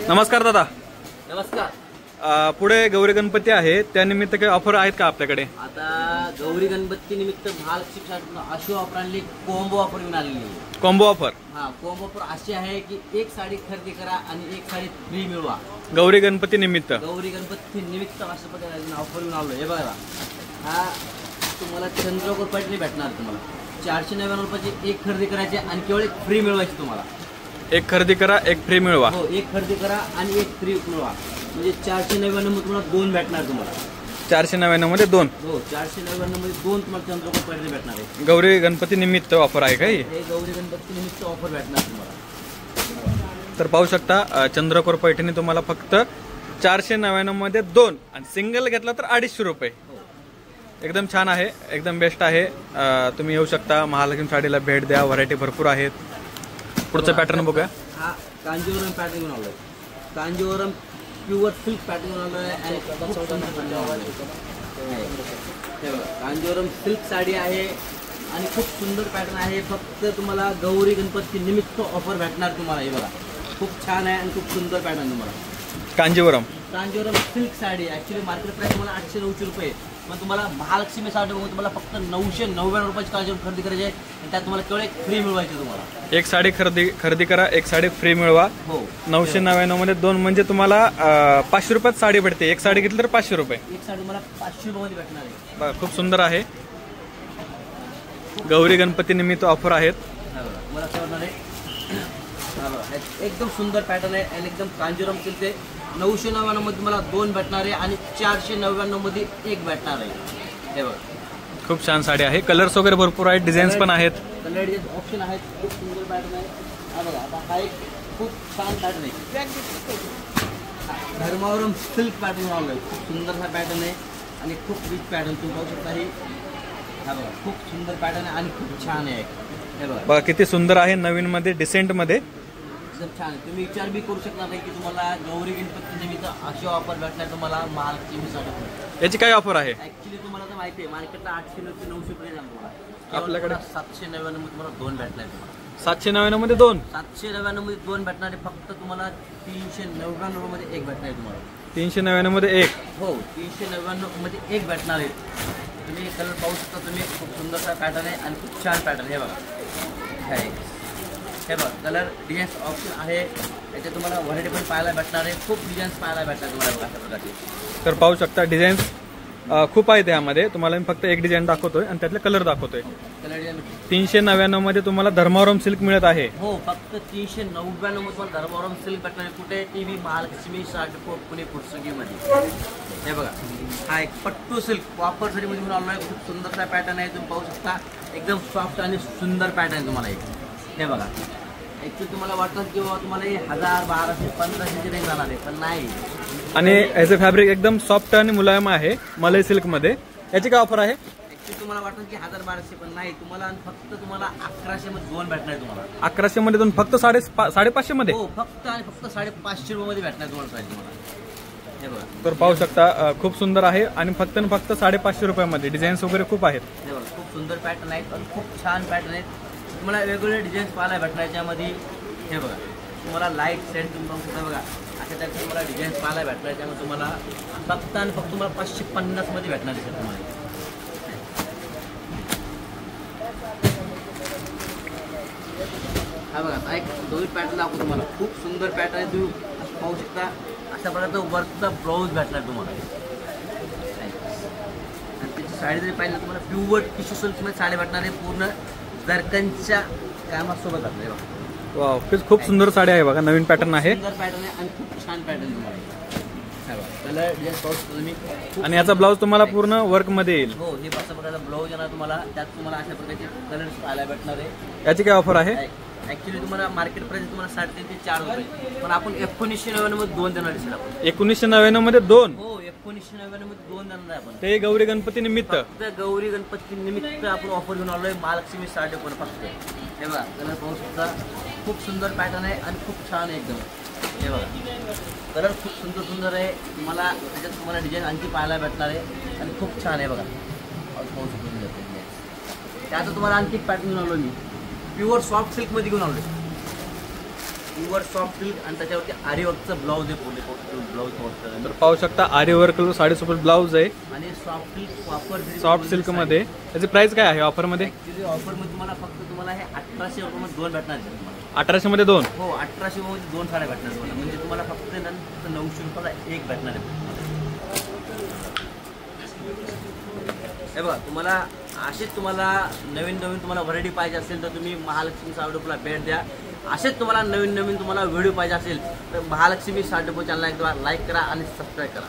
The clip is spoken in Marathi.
नमस्कार दादा. नमस्कार. पुढे गौरी गणपती आहे, त्यानिमित्त काही ऑफर आहेत का आपल्याकडे? आता गौरी गणपती निमित्त महालक्ष्मी अशी ऑफर आणली, कॉम्बो ऑफर घेऊन आलेली आहे. Combo offer? हा, कॉम्बो ऑफर अशी आहे की एक साडी खरेदी करा आणि एक साडी फ्री मिळवा. गौरी गणपती निमित्त अशा पद्धतीने ऑफर घेऊन आलो. हे बघा, हा तुम्हाला चंद्रकोर पैठणी भेटणार. तुम्हाला 499 रुपयाची एक खरेदी करायची आणि केवळ एक फ्री मिळवायची. तुम्हाला एक खरेदी करा एक फ्री मिळवा. हो, एक खरेदी करा आणि एक फ्री मिळवा. म्हणजे 499 मध्ये तुम्हाला दोन भेटणार. तुम्हाला 499 मध्ये दोन. हो, 499 मध्ये दोन तुम्हाला चंद्रकोर पैठणी भेटणार आहे. गौरी गणपती निमित्त ऑफर आहे काही? हे गौरी गणपती निमित्त ऑफर भेटणार तुम्हाला. तर पाहू शकता, चंद्रकोर पैठणी तुम्हाला फक्त 499 मध्ये दोन आणि सिंगल घेतला तर 250 रुपये. एकदम छान आहे, एकदम बेस्ट आहे. तुम्ही येऊ शकता, महालक्ष्मी साडीला भेट द्या. व्हरायटी भरपूर आहेत. पुढचा पॅटर्न बघूया. हा कांजीवरम पॅटर्न घेऊन आलोय. कांजीवरम प्युअर सिल्क पॅटर्न घेऊन आलोय आणि कांजीवरम सिल्क साडी आहे आणि खूप सुंदर पॅटर्न आहे. फक्त तुम्हाला गौरी गणपती निमित्त ऑफर भेटणार तुम्हाला. हे बघा, खूप छान आहे आणि खूप सुंदर पॅटर्न तुम्हाला. Kanjeevaram silk sari actually market price तुम्हाला 800-900 रुपये, पण तुम्हाला महालक्ष्मी साडी बघून तुम्हाला फक्त 999 रुपयाची कांजीवरम खरेदी करायची आहे आणि त्यात तुम्हाला केवळ एक फ्री मिळवायची. तुम्हाला एक साडी खरेदी करा एक साडी फ्री मिळवा. हो, 999 मध्ये दोन म्हणजे तुम्हाला 500 रुपयात साडी भेटते. एक साडी घेतली तर 500 रुपये. एक साडी तुम्हाला 500 रुपयामध्ये भेटणार आहे. बघा, खूप सुंदर आहे. गौरी गणपती निमित्त ऑफर आहेत. मला असं आहे, एकदम सुंदर पॅटर्न आहे आणि एकदम कांजीवरम सिल्क आहे. 999 मध्ये तुम्हाला दोन भेटणार आहे आणि 499 मध्ये एक भेटणार आहे. हे बघा, खूप छान साडी आहे. कलर्स वगैरे भरपूर आहेत, डिझाईन्स पण आहेत. कलर डिझाईन ऑप्शन आहेत. खूप सुंदर पॅटर्न आहे. हा बघा, आता हा एक खूप छान पॅटर्न आहे. धर्मावरम सिल्क पॅटर्न आलोय. खूप सुंदर हा पॅटर्न आहे आणि खूप रिच पॅटर्न तुम्ही पाहू शकता. हे हा बघा, खूप सुंदर पॅटर्न आहे आणि खूप छान आहे. हे बघा किती सुंदर आहे. नवीन मध्ये, डिसेंट मध्ये एकदम छान. तुम्ही विचार बी करू शकणार नाही की तुम्हाला गौरी गणपती निमित्त अशी ऑफर भेटणार तुम्हाला महालक्ष्मी साडी. याची काय ऑफर आहे? ऍक्च्युली तुम्हाला तर माहिती आहे, मार्केटला 800-900 पर्यंत तुम्हाला. आपल्याकडे 799 मध्ये तुम्हाला दोन भेटणार. 799 मध्ये दोन. 799 मध्ये दोन भेटणारे. फक्त तुम्हाला 399 मध्ये एक भेटणार तुम्हाला. 399 मध्ये एक. हो, 399 मध्ये एक भेटणार आहे. तुम्ही कलर पाहू शकता. तुम्ही खूप सुंदरसा पॅटर्न आहे आणि खूप छान पॅटर्न. हे बघा, हे बघा, कलर डिझाईन्स ऑप्शन आहे. याच्यात तुम्हाला व्हरायटी पण पाहायला भेटणार आहे. खूप डिझाईन्स पाहायला भेटणार तुम्हाला अशा प्रकारचे. तर पाहू शकता, डिझाईन्स खूप आहेत यामध्ये. तुम्हाला मी फक्त एक डिझाईन दाखवतोय आणि त्यातले कलर दाखवतोय. कलर डिझाईन 399 मध्ये तुम्हाला धर्मावरम सिल्क मिळत आहे. हो, फक्त 399 मध्ये तुम्हाला धर्मावरम सिल्क भेटणार. कुठे? टीव्ही महालक्ष्मी साडी पुणे पुरसुगीमध्ये. हे बघा, हा एक पट्टू सिल्क वापर साडीमध्ये घेऊन आलो आहे. खूप सुंदरसा पॅटर्न आहे. तुम्ही पाहू शकता, एकदम सॉफ्ट आणि सुंदर पॅटर्न आहे तुम्हाला. हे बघा, ऍक्च्युली तुम्हाला वाटतं की बाबा तुम्हाला 1000, 1200, 1500 रेंज जाणार आहे, पण नाही. आणि याचे फॅब्रिक एकदम सॉफ्ट आणि मुलायम आहे, मलई सिल्क मध्ये. याची काय ऑफर आहे? ऍक्च्युली तुम्हाला वाटतं की 1000-1200, पण नाही. तुम्हाला फक्त 1100 मध्ये दोन भेटणार तुम्हाला. 1100 मध्ये दोन, फक्त 550 मध्ये. हो, फक्त आणि फक्त 550 रुपये भेटणार तुम्हाला साडी तुम्हाला. हे बघा, तर पाहू शकता, खूप सुंदर आहे आणि फक्त 550 रुपयामध्ये. डिझाईन्स वगैरे खूप आहेत. हे बघा, खूप सुंदर पॅटर्न आहेत आणि खूप छान पॅटर्न आहेत. तुम्हाला वेगवेगळे डिझाईन्स पाहायला भेटणार याच्यामध्ये. हे बघा, तुम्हाला लाईट सेंट तुम्हाला बघा अशा टाईपचे तुम्हाला डिझाईन्स पाहायला भेटणार. त्यामुळे तुम्हाला फक्त आणि फक्त तुम्हाला 550 मध्ये भेटणार आहे तुम्हाला. हा बघा, आता एक दोन पॅटर्न दाखवतो तुम्हाला. खूप सुंदर पॅटर्न आहे. तुम्ही पाहू शकता, अशा प्रकारचा वर्कचा ब्लाऊज भेटणार तुम्हाला. आणि त्याची साडी जरी पाहिजे तुम्हाला प्युअर टिश्यू सिल्कमध्ये साडी भेटणार आहे. पूर्ण जरकनच्या कामासोबत आपले. वाव, खूप सुंदर साडी आहे. बघा, नवीन पॅटर्न आहे. सुंदर पॅटर्न आहे आणि खूप छान पॅटर्न तुम्हाला. कलर डिझाईन पाहू शकता तुम्ही. आणि याचा ब्लाऊज तुम्हाला पूर्ण वर्क मध्ये येईल. हो, हे अशा प्रकारचा ब्लाऊज येणार तुम्हाला. त्यात तुम्हाला अशा प्रकारचे कलर्स पाहायला भेटणार आहे. याची काय ऑफर आहे? ऍक्च्युली तुम्हाला मार्केट प्राइस तुम्हाला 350 ते 4 रुपये, पण आपण 1999 मध्ये दोन देणार आहे. आपण 1999 मध्ये दोन. हो, 1999 मध्ये दोन देणार आहे आपण. ते गौरी गणपती निमित्त. गौरी गणपती निमित्त आपण ऑफर घेऊन आलोय. महालक्ष्मी साडी पण फक्त. हे बघा, कलर पाहू शकता. खूप सुंदर पॅटर्न आहे आणि खूप छान आहे एकदम. हे बघा, कलर खूप सुंदर सुंदर आहे. तुम्हाला त्याच्यात तुम्हाला डिझाईन आणखी पाहायला भेटणार आहे आणि खूप छान आहे. बघा, पाहू शकतो. त्यात तुम्हाला आणखी पॅटर्न घेऊन आलो मी. प्युअर सॉफ्ट सिल्क मध्ये घेऊन आलो. प्युअर सॉफ्ट सिल्क आणि त्याच्यावरती आरीवर्कचं ब्लाऊज आहे, पूर्ण ब्लाऊज तर पाहू शकता आरी वर्क साडेसोबत ब्लाऊज आहे आणि सॉफ्ट सिल्क वापर सॉफ्ट सिल्क मध्ये. त्याची प्राइस काय आहे ऑफर मध्ये? ऍक्च्युली ऑफर मध्ये तुम्हाला फक्त तुम्हाला हे 1800 रुपयामध्ये 2 भेटणार आहे तुम्हाला. 1800 मध्ये 2. हो 1800 मध्ये 2 साड्या भेटणार तुम्हाला, म्हणजे तुम्हाला फक्त 900 रुपयाला एक भेटणार आहे. हे बघा, तुम्हाला असेच तुम्हाला नवीन तुम्हाला व्हरायटी पाहिजे असेल तर तुम्ही महालक्ष्मी साडी डिपोला भेट द्या. असेच तुम्हाला नवीन तुम्हाला व्हिडिओ पाहिजे असेल तर महालक्ष्मी साडी डिपो चॅनलला एकदा लाईक करा आणि सबस्क्राईब करा.